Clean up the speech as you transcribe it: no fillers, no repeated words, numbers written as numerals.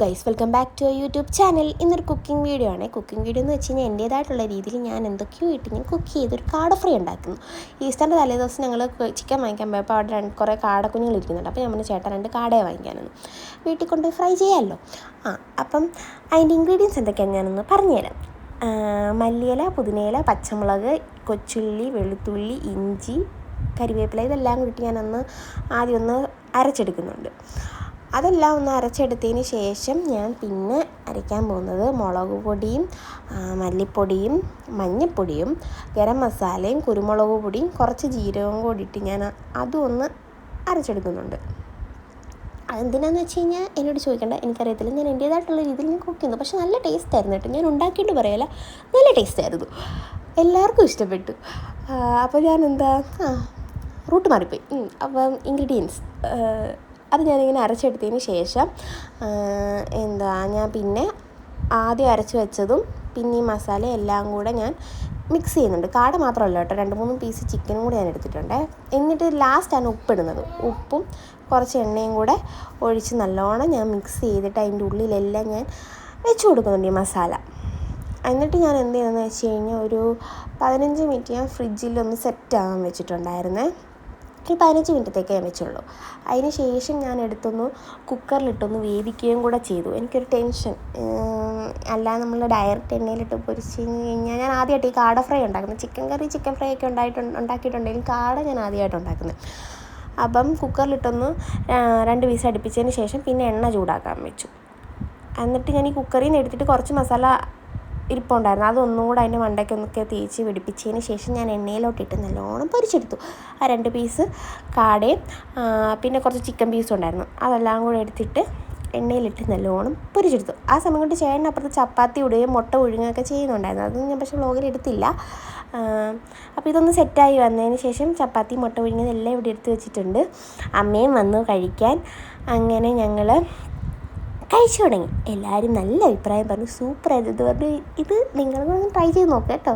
Guys, welcome back to YouTube channel. ഇന്നൊരു cooking video ആണ്. Cooking video എന്ന് വെച്ച് കഴിഞ്ഞാൽ എൻ്റേതായിട്ടുള്ള രീതിയിൽ ഞാൻ എന്തൊക്കെയോ ഇട്ട് ഞാൻ കുക്ക് ചെയ്തൊരു കാട ഫ്രൈ ഉണ്ടാക്കുന്നു. ഈസ്റ്ററിൻ്റെ തലേദിവസം ഞങ്ങൾ ചിക്കൻ വാങ്ങിക്കാൻ പോയപ്പോൾ അവിടെ കുറേ കാടക്കുഞ്ഞുങ്ങൾ ഇരിക്കുന്നുണ്ട്. അപ്പോൾ ഞാൻ പറഞ്ഞു, ചേട്ടാ 2 കാടയെ വാങ്ങിക്കാനെന്ന്, വീട്ടിൽ കൊണ്ട് ഫ്രൈ ചെയ്യാമല്ലോ. അപ്പം അതിൻ്റെ ഇൻഗ്രീഡിയൻസ് എന്തൊക്കെയാണ് ഞാനൊന്ന് പറഞ്ഞുതരാം. മല്ലിയില, പുതിനയില, പച്ചമുളക്, കൊച്ചുള്ളി, വെളുത്തുള്ളി, ഇഞ്ചി, കരിവേപ്പില, ഇതെല്ലാം കൂടിയിട്ട് ഞാനൊന്ന് ആദ്യം ഒന്ന് അരച്ചെടുക്കുന്നുണ്ട്. അതെല്ലാം ഒന്ന് അരച്ചെടുത്തതിന് ശേഷം ഞാൻ പിന്നെ അരയ്ക്കാൻ പോകുന്നത് മുളക് പൊടിയും മല്ലിപ്പൊടിയും മഞ്ഞൾപ്പൊടിയും ഗരം മസാലയും കുരുമുളക് പൊടിയും കുറച്ച് ജീരകവും കൂടിയിട്ട് ഞാൻ അതും ഒന്ന് അരച്ചെടുക്കുന്നുണ്ട്. അതെന്തിനാന്ന് വെച്ച് കഴിഞ്ഞാൽ എന്നോട് ചോദിക്കേണ്ട, എനിക്കറിയത്തില്ല. ഞാൻ എൻ്റേതായിട്ടുള്ള രീതിയിൽ ഞാൻ കുക്ക് ചെയ്യുന്നു. പക്ഷെ നല്ല ടേസ്റ്റ് ആയിരുന്നു കേട്ടോ. ഞാൻ ഉണ്ടാക്കിയിട്ട് പറയല, നല്ല ടേസ്റ്റ് ആയിരുന്നു, എല്ലാവർക്കും ഇഷ്ടപ്പെട്ടു. അപ്പോൾ ഞാൻ റൂട്ട് മാറിപ്പോയി. അപ്പം ഇൻഗ്രീഡിയൻസ് അത് ഞാനിങ്ങനെ അരച്ചെടുത്തതിന് ശേഷം ഞാൻ പിന്നെ ആദ്യം അരച്ച് വെച്ചതും പിന്നെ ഈ മസാല എല്ലാം കൂടെ ഞാൻ മിക്സ് ചെയ്യുന്നുണ്ട്. കാട മാത്രമല്ല കേട്ടോ, 2-3 പീസ് ചിക്കനും കൂടി ഞാൻ എടുത്തിട്ടുണ്ട്. എന്നിട്ട് ലാസ്റ്റാണ് ഉപ്പിടുന്നത്. ഉപ്പും കുറച്ച് എണ്ണയും കൂടെ ഒഴിച്ച് നല്ലോണം ഞാൻ മിക്സ് ചെയ്തിട്ട് അതിൻ്റെ ഉള്ളിലെല്ലാം ഞാൻ വെച്ച് കൊടുക്കുന്നുണ്ട് ഈ മസാല. എന്നിട്ട് ഞാൻ എന്ത് ചെയ്യുന്നതെന്ന് വെച്ച് കഴിഞ്ഞാൽ ഒരു 15 മിനിറ്റ് ഞാൻ ഫ്രിഡ്ജിലൊന്ന് സെറ്റാകാൻ വെച്ചിട്ടുണ്ടായിരുന്നേ. ഒരു 15 മിനിറ്റത്തേക്ക് ഞാൻ വെച്ചുള്ളൂ. അതിന് ശേഷം ഞാൻ എടുത്തൊന്ന് കുക്കറിലിട്ടൊന്ന് വേവിക്കുകയും കൂടെ ചെയ്തു. എനിക്കൊരു ടെൻഷൻ, അല്ലാതെ നമ്മൾ ഡയറക്റ്റ് എണ്ണയിലിട്ട് പൊരിച്ച് കഴിഞ്ഞാൽ ഞാൻ ആദ്യമായിട്ട് ഈ കാട ഫ്രൈ ഉണ്ടാക്കുന്നത്. ചിക്കൻ കറി, ചിക്കൻ ഫ്രൈ ഒക്കെ ഉണ്ടാക്കിയിട്ടുണ്ടെങ്കിൽ കാട ഞാൻ ആദ്യമായിട്ട് ഉണ്ടാക്കുന്നത്. അപ്പം കുക്കറിലിട്ടൊന്ന് 2 പീസ് അടുപ്പിച്ചതിന് ശേഷം പിന്നെ എണ്ണ ചൂടാക്കാൻ വെച്ചു. എന്നിട്ട് ഞാൻ ഈ കുക്കറിൽ നിന്ന് എടുത്തിട്ട് കുറച്ച് മസാല ഇരിപ്പുണ്ടായിരുന്നു, അതൊന്നും കൂടെ അതിൻ്റെ മണ്ടയ്ക്കൊന്നൊക്കെ തേച്ച് പിടിപ്പിച്ചതിന് ശേഷം ഞാൻ എണ്ണയിലോട്ടിട്ട് നല്ലോണം പൊരിച്ചെടുത്തു. ആ 2 പീസ് കാടയും പിന്നെ കുറച്ച് ചിക്കൻ പീസും ഉണ്ടായിരുന്നു, അതെല്ലാം കൂടെ എടുത്തിട്ട് എണ്ണയിലിട്ട് നല്ലോണം പൊരിച്ചെടുത്തു. ആ സമയം കൊണ്ട് ചേട്ടനപ്പുറത്ത് ചപ്പാത്തി ഇടുകയും മുട്ട ഒഴുകുകയൊക്കെ ചെയ്യുന്നുണ്ടായിരുന്നു. അതൊന്നും ഞാൻ പക്ഷേ വ്ളോഗിൽ എടുത്തില്ല. അപ്പോൾ ഇതൊന്ന് സെറ്റായി വന്നതിന് ശേഷം ചപ്പാത്തി മുട്ട ഒഴുകിയതെല്ലാം ഇവിടെ എടുത്ത് വെച്ചിട്ടുണ്ട്. അമ്മയും വന്നു കഴിക്കാൻ. അങ്ങനെ ഞങ്ങൾ കഴിച്ചു തുടങ്ങി. എല്ലാവരും നല്ല അഭിപ്രായം പറഞ്ഞു, സൂപ്പറായിരുന്നു. ഇത് പറഞ്ഞു, ഇത് നിങ്ങളൊന്ന് ട്രൈ ചെയ്ത് നോക്കാം കേട്ടോ.